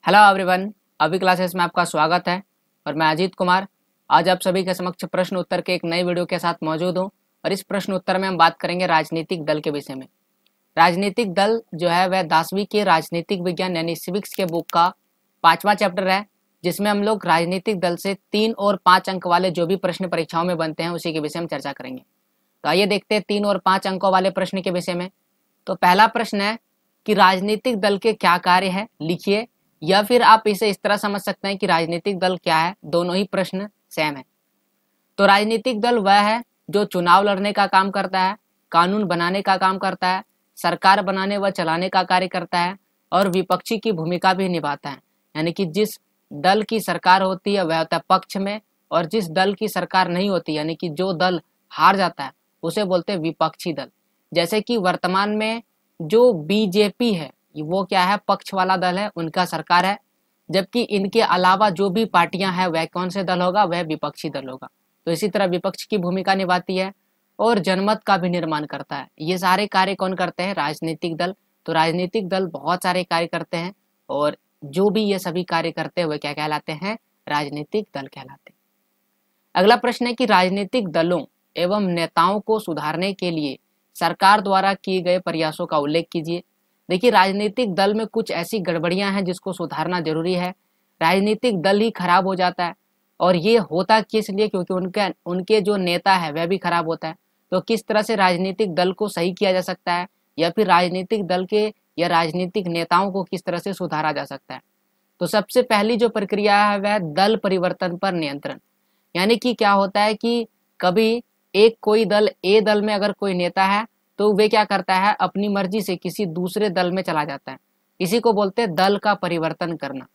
Hello everyone, अभी classes में आपका स्वागत है और मैं अजीत कुमार आज आप सभी के समक्ष प्रश्न उत्तर के एक नए वीडियो के साथ मौजूद हूं। और इस प्रश्न उत्तर में हम बात करेंगे राजनीतिक दल के विषय में। राजनीतिक दल जो है वह 10वीं के राजनीतिक विज्ञान यानी सिविक्स के बुक का 5वां चैप्टर है, जिसमें हम लोग राजनीतिक दल से 3 और 5 अंक वाले जो भी प्रश्न परीक्षाओं में बनते हैं उसी के विषय में चर्चा करेंगे। तो आइए देखते हैं 3 और 5 अंकों वाले प्रश्न के विषय में। तो पहला प्रश्न है कि राजनीतिक दल के क्या कार्य है, लिखिए। या फिर आप इसे इस तरह समझ सकते हैं कि राजनीतिक दल क्या है, दोनों ही प्रश्न सेम है। तो राजनीतिक दल वह है जो चुनाव लड़ने का काम करता है, कानून बनाने का काम करता है, सरकार बनाने व चलाने का कार्य करता है और विपक्षी की भूमिका भी निभाता है। यानी कि जिस दल की सरकार होती है वह होता है पक्ष में, और जिस दल की सरकार नहीं होती यानी कि जो दल हार जाता है उसे बोलते हैं विपक्षी दल। जैसे कि वर्तमान में जो बीजेपी है वो क्या है, पक्ष वाला दल है, उनका सरकार है। जबकि इनके अलावा जो भी पार्टियां हैं वह कौन से दल होगा, वह विपक्षी दल होगा। तो इसी तरह विपक्ष की भूमिका निभाती है और जनमत का भी निर्माण करता है। ये सारे कार्य कौन करते हैं, राजनीतिक दल। तो राजनीतिक दल बहुत सारे कार्य करते हैं और जो भी ये सभी कार्य करते हैं वह क्या कहलाते हैं, राजनीतिक दल कहलाते हैं। अगला प्रश्न है कि राजनीतिक दलों एवं नेताओं को सुधारने के लिए सरकार द्वारा किए गए प्रयासों का उल्लेख कीजिए। देखिए, राजनीतिक दल में कुछ ऐसी गड़बड़ियां हैं जिसको सुधारना जरूरी है। राजनीतिक दल ही खराब हो जाता है और ये होता किस लिए, क्योंकि उनके जो नेता है वह भी खराब होता है। तो किस तरह से राजनीतिक दल को सही किया जा सकता है या फिर राजनीतिक दल के या राजनीतिक नेताओं को किस तरह से सुधारा जा सकता है। तो सबसे पहली जो प्रक्रिया है वह दल परिवर्तन पर नियंत्रण। यानी कि क्या होता है कि कभी कोई दल ए दल में अगर कोई नेता है तो वे क्या करता है, अपनी मर्जी से किसी दूसरे दल में चला जाता है। इसी को बोलते हैं दल का परिवर्तन करना।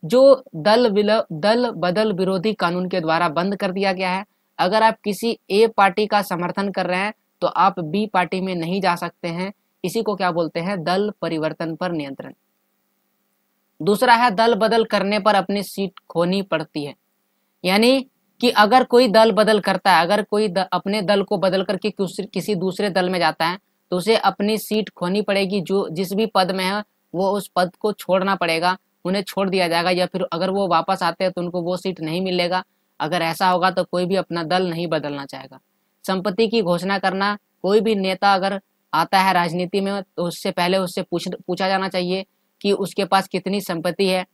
जो दल बदल विरोधी कानून के द्वारा बंद कर दिया गया है। अगर आप किसी ए पार्टी का समर्थन कर रहे हैं तो आप बी पार्टी में नहीं जा सकते हैं। इसी को क्या बोलते हैं, दल परिवर्तन पर नियंत्रण। दूसरा है दल बदल करने पर अपनी सीट खोनी पड़ती है। यानी कि अगर कोई दल बदल करता है, अगर कोई अपने दल को बदल करके किसी दूसरे दल में जाता है तो उसे अपनी सीट खोनी पड़ेगी। जो जिस भी पद में है वो उस पद को छोड़ना पड़ेगा, उन्हें छोड़ दिया जाएगा, या फिर अगर वो वापस आते हैं तो उनको वो सीट नहीं मिलेगा। अगर ऐसा होगा तो कोई भी अपना दल नहीं बदलना चाहेगा। संपत्ति की घोषणा करना, कोई भी नेता अगर आता है राजनीति में तो उससे पहले उससे पूछा जाना चाहिए कि उसके पास कितनी संपत्ति है,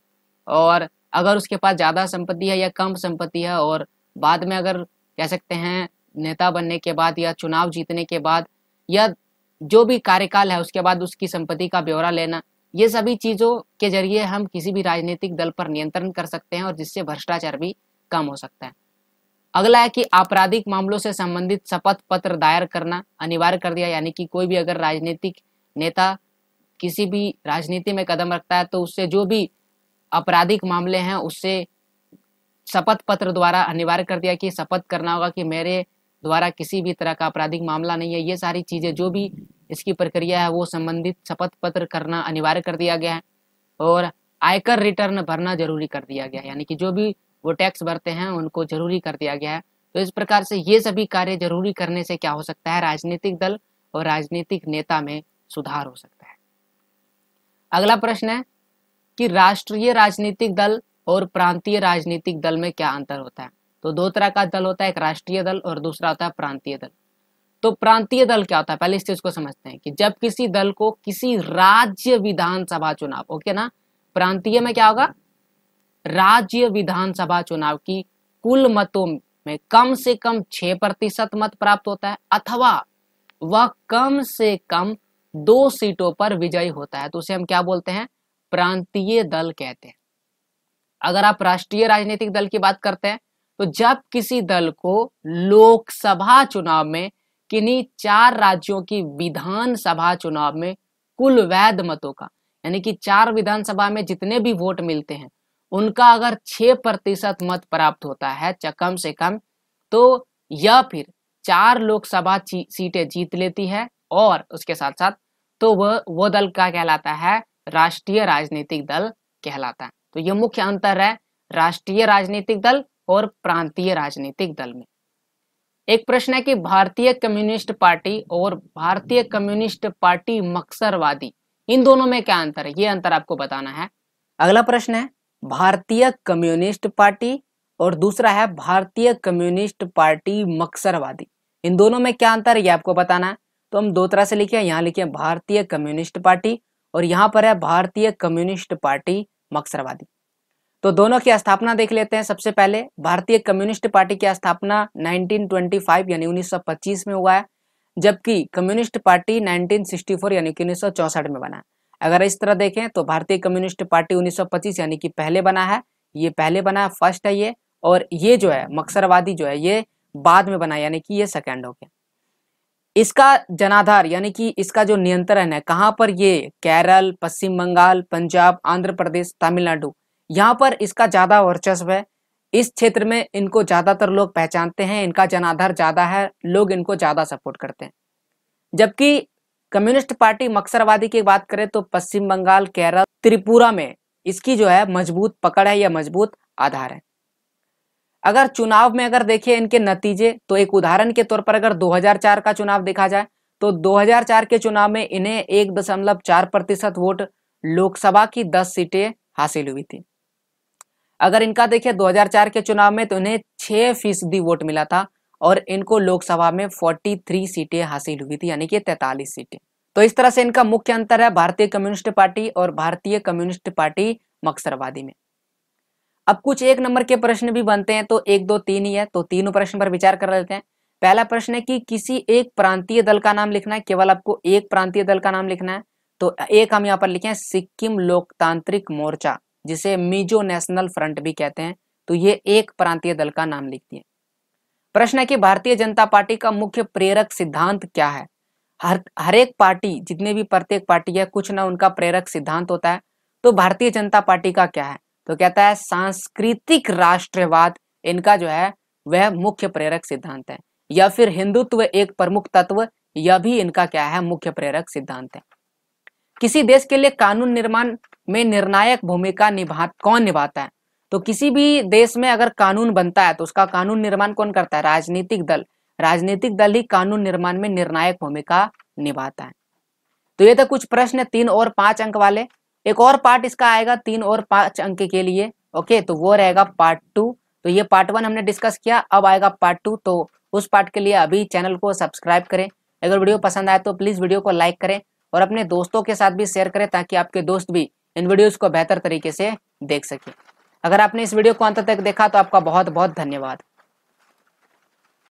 और अगर उसके पास ज़्यादा संपत्ति है या कम संपत्ति है, और बाद में अगर कह सकते हैं नेता बनने के बाद या चुनाव जीतने के बाद या जो भी कार्यकाल है उसके बाद उसकी संपत्ति का ब्यौरा लेना। ये सभी चीज़ों के जरिए हम किसी भी राजनीतिक दल पर नियंत्रण कर सकते हैं और जिससे भ्रष्टाचार भी कम हो सकता है। अगला है कि आपराधिक मामलों से संबंधित शपथ पत्र दायर करना अनिवार्य कर दिया। यानी कि कोई भी अगर राजनीतिक नेता किसी भी राजनीति में कदम रखता है तो उससे जो भी आपराधिक मामले हैं उससे शपथ पत्र द्वारा अनिवार्य कर दिया कि शपथ करना होगा कि मेरे द्वारा किसी भी तरह का आपराधिक मामला नहीं है। ये सारी चीज़ें जो भी इसकी प्रक्रिया है वो संबंधित शपथ पत्र करना अनिवार्य कर दिया गया है। और आयकर रिटर्न भरना जरूरी कर दिया गया है, यानी कि जो भी वो टैक्स भरते हैं उनको जरूरी कर दिया गया है। तो इस प्रकार से ये सभी कार्य जरूरी करने से क्या हो सकता है, राजनीतिक दल और राजनीतिक नेता में सुधार हो सकता है। अगला प्रश्न है कि राष्ट्रीय राजनीतिक दल और प्रांतीय राजनीतिक दल में क्या अंतर होता है। तो दो तरह का दल होता है, एक राष्ट्रीय दल और दूसरा होता है प्रांतीय दल। तो प्रांतीय दल क्या होता है, पहले इस चीज को समझते हैं कि जब किसी दल को किसी राज्य विधानसभा चुनाव, ओके ना, प्रांतीय में क्या होगा, राज्य विधानसभा चुनाव की कुल मतों में कम से कम 6% मत प्राप्त होता है अथवा वह कम से कम 2 सीटों पर विजयी होता है तो उसे हम क्या बोलते हैं, प्रांतीय दल कहते हैं। अगर आप राष्ट्रीय राजनीतिक दल की बात करते हैं तो जब किसी दल को लोकसभा चुनाव में किन्हीं 4 राज्यों की विधानसभा चुनाव में कुल वैध मतों का, यानी कि 4 विधानसभा में जितने भी वोट मिलते हैं उनका अगर 6% मत प्राप्त होता है कम से कम, तो यह फिर 4 लोकसभा सीटें जीत लेती है और उसके साथ साथ तो वो दल का कहलाता है, राष्ट्रीय राजनीतिक दल कहलाता है। तो ये मुख्य अंतर है राष्ट्रीय राजनीतिक दल और प्रांतीय राजनीतिक दल में। एक प्रश्न है कि भारतीय कम्युनिस्ट पार्टी और भारतीय कम्युनिस्ट पार्टी मक्सरवादी, इन दोनों में क्या अंतर है, ये अंतर आपको बताना है। अगला प्रश्न है भारतीय कम्युनिस्ट पार्टी और दूसरा है भारतीय कम्युनिस्ट पार्टी मक्सरवादी। इन दोनों में क्या अंतर है ये आपको बताना है। तो हम दो तरह से लिखे, यहाँ लिखे भारतीय कम्युनिस्ट पार्टी और यहाँ पर है भारतीय कम्युनिस्ट पार्टी मक्सरवादी। तो दोनों की स्थापना देख लेते हैं। सबसे पहले भारतीय कम्युनिस्ट पार्टी की स्थापना 1925 यानी 1925 में हुआ है, जबकि कम्युनिस्ट पार्टी 1964 यानी कि 1964 में बना है। अगर इस तरह देखें तो भारतीय कम्युनिस्ट पार्टी 1925 यानी कि पहले बना है, ये पहले बना है, फर्स्ट है ये, और ये जो है मक्सरवादी जो है ये बाद में बना यानी कि ये सेकंड हो गया। इसका जनाधार यानी कि इसका जो नियंत्रण है कहाँ पर, ये केरल, पश्चिम बंगाल, पंजाब, आंध्र प्रदेश, तमिलनाडु, यहाँ पर इसका ज्यादा वर्चस्व है। इस क्षेत्र में इनको ज्यादातर लोग पहचानते हैं, इनका जनाधार ज्यादा है, लोग इनको ज्यादा सपोर्ट करते हैं। जबकि कम्युनिस्ट पार्टी मक्सरवादी की बात करें तो पश्चिम बंगाल, केरल, त्रिपुरा में इसकी जो है मजबूत पकड़ है या मजबूत आधार है। अगर चुनाव में अगर देखिए इनके नतीजे, तो एक उदाहरण के तौर पर अगर 2004 का चुनाव देखा जाए तो 2004 के चुनाव में इन्हें 1.4% वोट, लोकसभा की 10 सीटें हासिल हुई थी। अगर इनका देखिए 2004 के चुनाव में तो इन्हें 6% वोट मिला था और इनको लोकसभा में 43 सीटें हासिल हुई थी यानी कि 43 सीटें। तो इस तरह से इनका मुख्य अंतर है भारतीय कम्युनिस्ट पार्टी और भारतीय कम्युनिस्ट पार्टी मक्सरवादी में। अब कुछ एक नंबर के प्रश्न भी बनते हैं, तो 1, 2, 3 ही है, तो तीनों प्रश्न पर विचार कर लेते हैं। पहला प्रश्न है कि किसी एक प्रांतीय दल का नाम लिखना है, केवल आपको एक प्रांतीय दल का नाम लिखना है। तो एक हम यहाँ पर लिखे हैं सिक्किम लोकतांत्रिक मोर्चा, जिसे मिजो नेशनल फ्रंट भी कहते हैं, तो ये एक प्रांतीय दल का नाम लिखती है। प्रश्न है कि भारतीय जनता पार्टी का मुख्य प्रेरक सिद्धांत क्या है। हर एक पार्टी, जितने भी प्रत्येक पार्टी है, कुछ ना उनका प्रेरक सिद्धांत होता है। तो भारतीय जनता पार्टी का क्या है, तो कहता है सांस्कृतिक राष्ट्रवाद इनका जो है वह मुख्य प्रेरक सिद्धांत है, या फिर हिंदुत्व एक प्रमुख तत्व, यह भी इनका क्या है मुख्य प्रेरक सिद्धांत है। किसी देश के लिए कानून निर्माण में निर्णायक भूमिका कौन निभाता है, तो किसी भी देश में अगर कानून बनता है तो उसका कानून निर्माण कौन करता है, राजनीतिक दल। राजनीतिक दल ही कानून निर्माण में निर्णायक भूमिका निभाता है। तो ये तो कुछ प्रश्न 3 और 5 अंक वाले। एक और पार्ट इसका आएगा 3 और 5 अंक के लिए, ओके, तो वो रहेगा पार्ट 2। तो ये पार्ट 1 हमने डिस्कस किया, अब आएगा पार्ट 2। तो उस पार्ट के लिए अभी चैनल को सब्सक्राइब करें। अगर वीडियो पसंद आए तो प्लीज वीडियो को लाइक करें और अपने दोस्तों के साथ भी शेयर करें, ताकि आपके दोस्त भी इन वीडियोस को बेहतर तरीके से देख सके। अगर आपने इस वीडियो को अंत तक देखा तो आपका बहुत बहुत धन्यवाद।